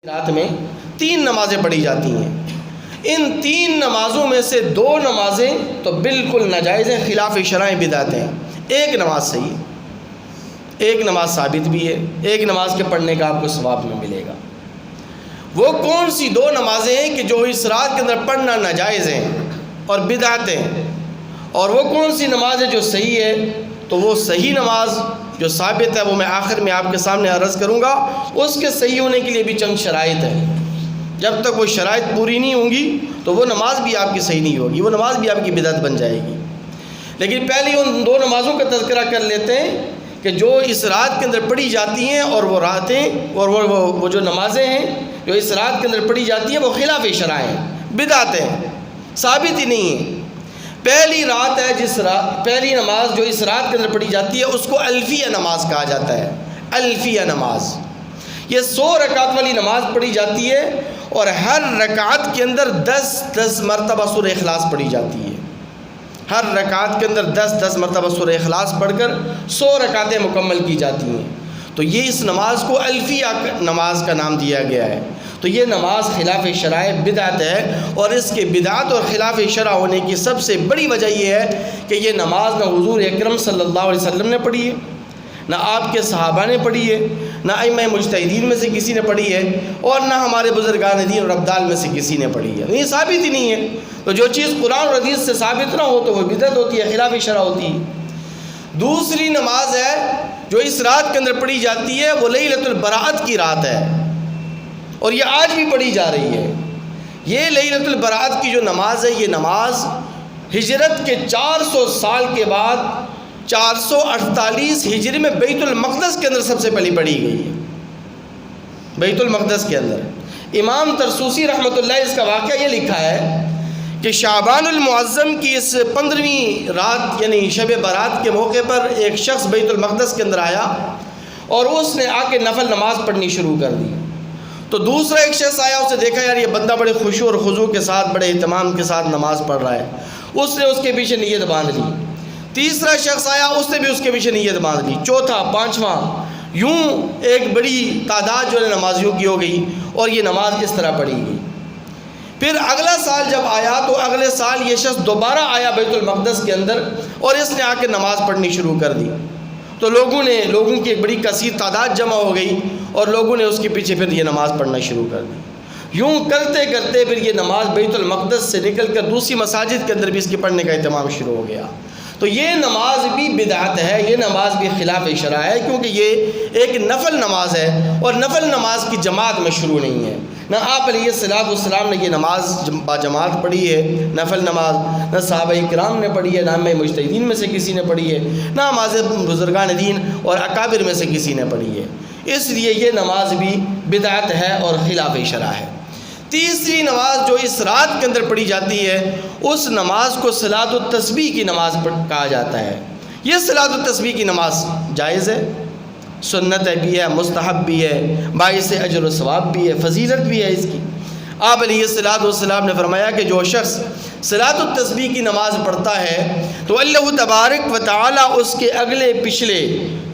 رات میں 3 نمازیں پڑھی جاتی ہیں. ان 3 نمازوں میں سے 2 نمازیں تو بالکل ناجائز ہیں، خلاف شرع بدعت ہیں. ایک نماز صحیح ہے، ایک نماز ثابت بھی ہے، ایک نماز کے پڑھنے کا آپ کو ثواب میں ملے گا. وہ کون سی 2 نمازیں ہیں کہ جو اس رات کے اندر پڑھنا ناجائز ہیں اور بدعت ہیں، اور وہ کون سی نماز ہے جو صحیح ہے؟ تو وہ صحیح نماز جو ثابت ہے وہ میں آخر میں آپ کے سامنے عرض کروں گا. اس کے صحیح ہونے کے لیے بھی چند شرائط ہیں. جب تک وہ شرائط پوری نہیں ہوں گی تو وہ نماز بھی آپ کی صحیح نہیں ہوگی، وہ نماز بھی آپ کی بدعت بن جائے گی. لیکن پہلے ان 2 نمازوں کا تذکرہ کر لیتے ہیں کہ جو اس رات کے اندر پڑھی جاتی ہیں، اور وہ راتیں اور وہ جو نمازیں ہیں جو اس رات کے اندر پڑھی جاتی ہیں وہ خلاف شرع ہیں، بدعت ہیں، ثابت ہی نہیں ہیں. پہلی رات ہے پہلی نماز جو اس رات کے اندر پڑھی جاتی ہے اس کو الفیہ نماز کہا جاتا ہے. الفیہ نماز یہ 100 رکعت والی نماز پڑھی جاتی ہے، اور ہر رکعت کے اندر 10 مرتبہ سورہ اخلاص پڑھی جاتی ہے. ہر رکعت کے اندر 10 مرتبہ سورہ اخلاص پڑھ کر 100 رکعتیں مکمل کی جاتی ہیں. تو یہ اس نماز کو الفیہ نماز کا نام دیا گیا ہے. تو یہ نماز خلاف شرع بدعت ہے، اور اس کے بدعت اور خلاف شرع ہونے کی سب سے بڑی وجہ یہ ہے کہ یہ نماز نہ حضور اکرم صلی اللہ علیہ وسلم نے پڑھی ہے، نہ آپ کے صحابہ نے پڑھی ہے، نہ ائمہ مجتہدین میں سے کسی نے پڑھی ہے، اور نہ ہمارے بزرگان دین اور ابدال میں سے کسی نے پڑھی ہے. یہ ثابت ہی نہیں ہے. تو جو چیز قرآن اور حدیث سے ثابت نہ ہو تو وہ بدعت ہوتی ہے، خلاف شرع ہوتی ہے. دوسری نماز ہے جو اس رات کے اندر پڑھی جاتی ہے وہ لیلۃ البراءت کی رات ہے، اور یہ آج بھی پڑھی جا رہی ہے. یہ لیلۃ البراءت کی جو نماز ہے، یہ نماز ہجرت کے 400 سال کے بعد 448 ہجری میں بیت المقدس کے اندر سب سے پہلی پڑھی گئی ہے. بیت المقدس کے اندر امام ترسوسی رحمۃ اللہ اس کا واقعہ یہ لکھا ہے کہ شعبان المعظم کی اس 15ویں رات یعنی شب برات کے موقع پر ایک شخص بیت المقدس کے اندر آیا اور اس نے آ کے نفل نماز پڑھنی شروع کر دی. تو دوسرا ایک شخص آیا، اسے دیکھا یار یہ بندہ بڑے خشوع اور خضوع کے ساتھ بڑے اہتمام کے ساتھ نماز پڑھ رہا ہے، اس نے اس کے پیچھے نیت باندھ لی. تیسرا شخص آیا، اس نے بھی اس کے پیچھے نیت باندھ لی. چوتھا، پانچواں، یوں ایک بڑی تعداد جو ہے نمازیوں کی ہو گئی، اور یہ نماز اس طرح پڑھی گئی. پھر اگلا سال جب آیا تو اگلے سال یہ شخص دوبارہ آیا بیت المقدس کے اندر، اور اس نے آ کے نماز پڑھنی شروع کر دی. تو لوگوں کی ایک بڑی کثیر تعداد جمع ہو گئی، اور لوگوں نے اس کے پیچھے پھر یہ نماز پڑھنا شروع کر دی. یوں کرتے کرتے پھر یہ نماز بیت المقدس سے نکل کر دوسری مساجد کے اندر بھی اس کے پڑھنے کا اہتمام شروع ہو گیا. تو یہ نماز بھی بدعت ہے، یہ نماز بھی خلاف شرع ہے، کیونکہ یہ ایک نفل نماز ہے، اور نفل نماز کی جماعت میں شروع نہیں ہے. نہ آپ علیہ الصلوۃ والسلام نے یہ نماز باجماعت پڑھی ہے، نفل نماز، نہ صحابہ کرام نے پڑھی ہے، نہ ائمہ مجتہدین میں سے کسی نے پڑھی ہے، نہ ہمارے بزرگان دین اور اکابر میں سے کسی نے پڑھی ہے. اس لیے یہ نماز بھی بدعت ہے اور خلاف شرع ہے. تیسری نماز جو اس رات کے اندر پڑھی جاتی ہے اس نماز کو صلاۃ التسبیح کی نماز کہا جاتا ہے. یہ صلاۃ التسبیح کی نماز جائز ہے، سنت بھی ہے، مستحب بھی ہے، باعث اجر و ثواب بھی ہے، فضیلت بھی ہے اس کی. آپ علیہ الصلوۃ والسلام نے فرمایا کہ جو شخص صلاۃ التسبیح کی نماز پڑھتا ہے تو اللہ تبارک و تعالی اس کے اگلے پچھلے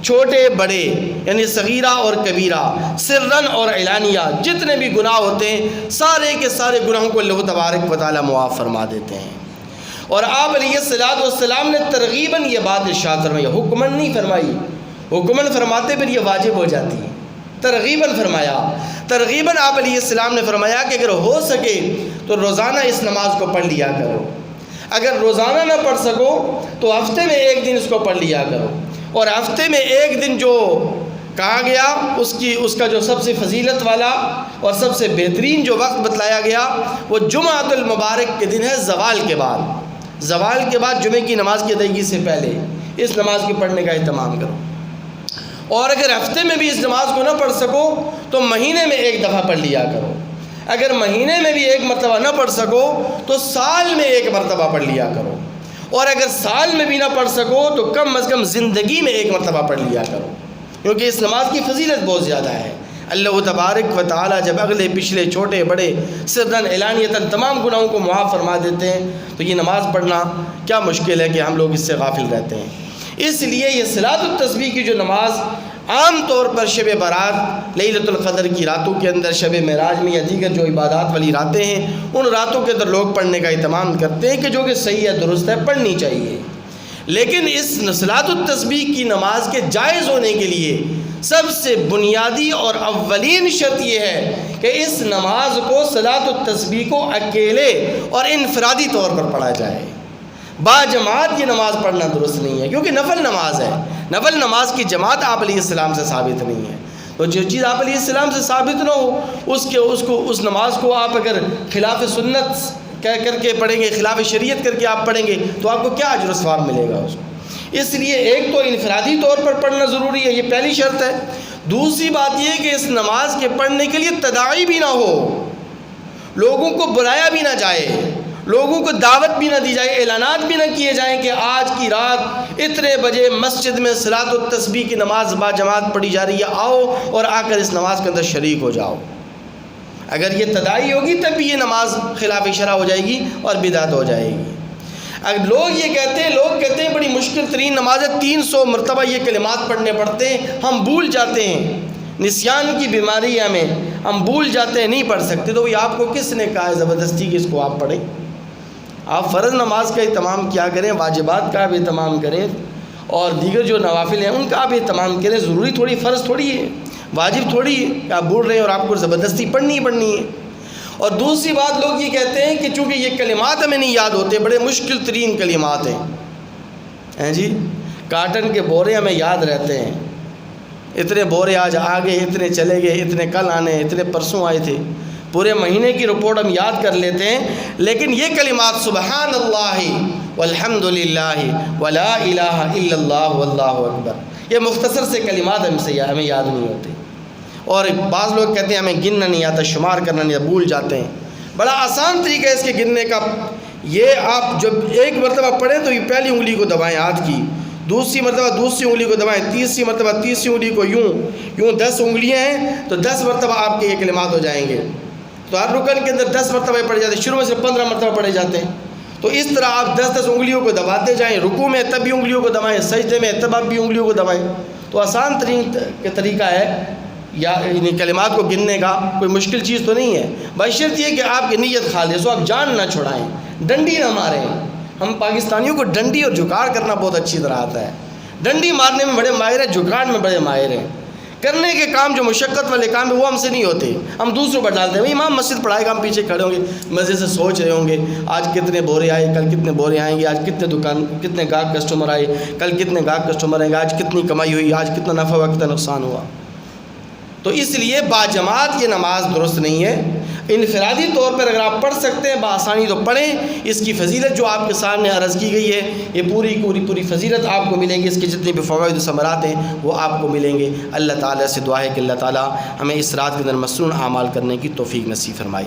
چھوٹے بڑے یعنی صغیرہ اور کبیرہ، سرن اور اعلانیہ جتنے بھی گناہ ہوتے ہیں سارے کے سارے گناہوں کو اللہ تبارک و تعالی معاف فرما دیتے ہیں. اور آپ علیہ الصلوۃ والسلام نے ترغیباً یہ بات ارشاد فرمائی، حکماً نہیں فرمائی، حکماً فرماتے پھر یہ واجب ہو جاتی ہے. ترغیباً فرمایا، ترغیباً آپ علیہ السلام نے فرمایا کہ اگر ہو سکے تو روزانہ اس نماز کو پڑھ لیا کرو. اگر روزانہ نہ پڑھ سکو تو ہفتے میں ایک دن اس کو پڑھ لیا کرو. اور ہفتے میں ایک دن جو کہا گیا اس کا جو سب سے فضیلت والا اور سب سے بہترین جو وقت بتلایا گیا وہ جمعۃ المبارک کے دن ہے، زوال کے بعد جمعے کی نماز کی ادائیگی سے پہلے اس نماز کے پڑھنے کا اہتمام کرو. اور اگر ہفتے میں بھی اس نماز کو نہ پڑھ سکو تو مہینے میں ایک دفعہ پڑھ لیا کرو. اگر مہینے میں بھی ایک مرتبہ نہ پڑھ سکو تو سال میں ایک مرتبہ پڑھ لیا کرو. اور اگر سال میں بھی نہ پڑھ سکو تو کم از کم زندگی میں ایک مرتبہ پڑھ لیا کرو، کیونکہ اس نماز کی فضیلت بہت زیادہ ہے. اللہ تبارک و تعالی جب اگلے پچھلے چھوٹے بڑے سرن اعلانیتاً تمام گناہوں کو معاف فرما دیتے ہیں تو یہ نماز پڑھنا کیا مشکل ہے کہ ہم لوگ اس سے غافل رہتے ہیں. اس لیے یہ صلاۃ التسبیح کی جو نماز عام طور پر شب برات لیلۃ القدر کی راتوں کے اندر، شب معراج میں یا دیگر جو عبادات والی راتیں ہیں ان راتوں کے اندر لوگ پڑھنے کا اہتمام کرتے ہیں کہ جو کہ صحیح ہے، درست ہے، پڑھنی چاہیے۔ لیکن اس صلاۃ التسبیح کی نماز کے جائز ہونے کے لیے سب سے بنیادی اور اولین شرط یہ ہے کہ اس نماز کو، صلاۃ التسبیح کو اکیلے اور انفرادی طور پر پڑھا جائے۔ با جماعت یہ نماز پڑھنا درست نہیں ہے، کیونکہ نفل نماز ہے۔ نفل نماز کی جماعت آپ علیہ السلام سے ثابت نہیں ہے۔ تو جو چیز آپ علیہ السلام سے ثابت نہ ہو اس نماز کو آپ اگر خلاف سنت کہہ کر کے پڑھیں گے، خلاف شریعت کر کے آپ پڑھیں گے تو آپ کو کیا اجر و ثواب ملے گا اس کو؟ اس لیے ایک تو انفرادی طور پر پڑھنا ضروری ہے، یہ پہلی شرط ہے۔ دوسری بات یہ کہ اس نماز کے پڑھنے کے لیے تداعی بھی نہ ہو، لوگوں کو بلایا بھی نہ جائے، لوگوں کو دعوت بھی نہ دی جائے، اعلانات بھی نہ کیے جائیں کہ آج کی رات اتنے بجے مسجد میں صلاۃ التسبیح کی نماز با جماعت پڑھی جا رہی ہے، آؤ اور آ کر اس نماز کے اندر شریک ہو جاؤ۔ اگر یہ تداعی ہوگی تب بھی یہ نماز خلاف شرع ہو جائے گی اور بدعت ہو جائے گی۔ اگر لوگ کہتے ہیں بڑی مشکل ترین نماز ہے، 300 مرتبہ یہ کلمات پڑھنے پڑتے ہیں، ہم بھول جاتے ہیں، نسیان کی بیماری ہے ہمیں، ہم بھول جاتے ہیں، نہیں پڑھ سکتے، تو آپ کو کس نے کہا ہے زبردستی کہ اس کو آپ پڑھیں؟ آپ فرض نماز کا اہتمام کیا کریں، واجبات کا بھی اہتمام کریں، اور دیگر جو نوافل ہیں ان کا بھی اہتمام کریں۔ ضروری تھوڑی، فرض تھوڑی ہے، واجب تھوڑی ہے کہ آپ بول رہے ہیں اور آپ کو زبردستی پڑھنی ہے۔ اور دوسری بات، لوگ یہ کہتے ہیں کہ چونکہ یہ کلمات ہمیں نہیں یاد ہوتے، بڑے مشکل ترین کلمات ہیں جی، کاٹن کے بورے ہمیں یاد رہتے ہیں، اتنے بورے آج آ گئے، اتنے چلے گئے، اتنے کل آنے، اتنے پرسوں آئے تھے، پورے مہینے کی رپورٹ ہم یاد کر لیتے ہیں۔ لیکن یہ کلمات سبحان اللہ والحمد للہ ولا الہ الا اللہ واللہ اکبر، یہ مختصر سے کلمات ہمیں یاد نہیں ہوتے، اور بعض لوگ کہتے ہیں ہمیں گننا نہیں آتا، شمار کرنا نہیں آتا، بھول جاتے ہیں۔ بڑا آسان طریقہ ہے اس کے گننے کا، یہ آپ جب ایک مرتبہ پڑھیں تو یہ پہلی انگلی کو دبائیں ہاتھ کی، دوسری مرتبہ دوسری انگلی کو دبائیں، تیسری مرتبہ تیسری انگلی کو یوں 10 انگلیاں ہیں تو 10 مرتبہ آپ کے یہ کلمات ہو جائیں گے۔ تو ہر رکن کے اندر 10 مرتبہ پڑھے جاتے ہیں، شروع میں سے 15 مرتبہ پڑھے جاتے ہیں۔ تو اس طرح آپ 10 انگلیوں کو دباتے جائیں، رکوع میں تب بھی انگلیوں کو دبائیں، سجدے میں تب آپ بھی انگلیوں کو دبائیں۔ تو آسان ترین طریقہ ہے یا کلمات کو گننے کا، کوئی مشکل چیز تو نہیں ہے، بشرط یہ کہ آپ کی نیت خالص ہو، آپ جان نہ چھڑائیں، ڈنڈی نہ ماریں۔ ہم پاکستانیوں کو ڈنڈی اور جھکاڑ کرنا بہت اچھی طرح آتا ہے، ڈنڈی مارنے میں بڑے ماہر ہیں، جھکاڑ میں بڑے ماہر ہیں۔ کرنے کے کام جو مشقت والے کام ہیں وہ ہم سے نہیں ہوتے، ہم دوسروں پر ڈالتے ہیں۔ امام مسجد پڑھائے گا، ہم پیچھے کھڑے ہوں گے، مزے سے سوچ رہے ہوں گے آج کتنے بورے آئے، کل کتنے بورے آئیں گے، آج کتنے گاہک کسٹمر آئے، کل کتنے گاہک کسٹمر آئیں گے، آج کتنی کمائی ہوئی، آج کتنا نفع ہوا، کتنا نقصان ہوا۔ تو اس لیے باجماعت یہ نماز درست نہیں ہے۔ انفرادی طور پر اگر آپ پڑھ سکتے ہیں بآسانی تو پڑھیں، اس کی فضیلت جو آپ کے سامنے عرض کی گئی ہے یہ پوری فضیلت آپ کو ملیں گی، اس کے جتنے بھی فوائد و ثمرات ہیں وہ آپ کو ملیں گے۔ اللہ تعالیٰ سے دعا ہے کہ اللہ تعالیٰ ہمیں اس رات کے اندر مسنون اعمال کرنے کی توفیق نصیب فرمائے۔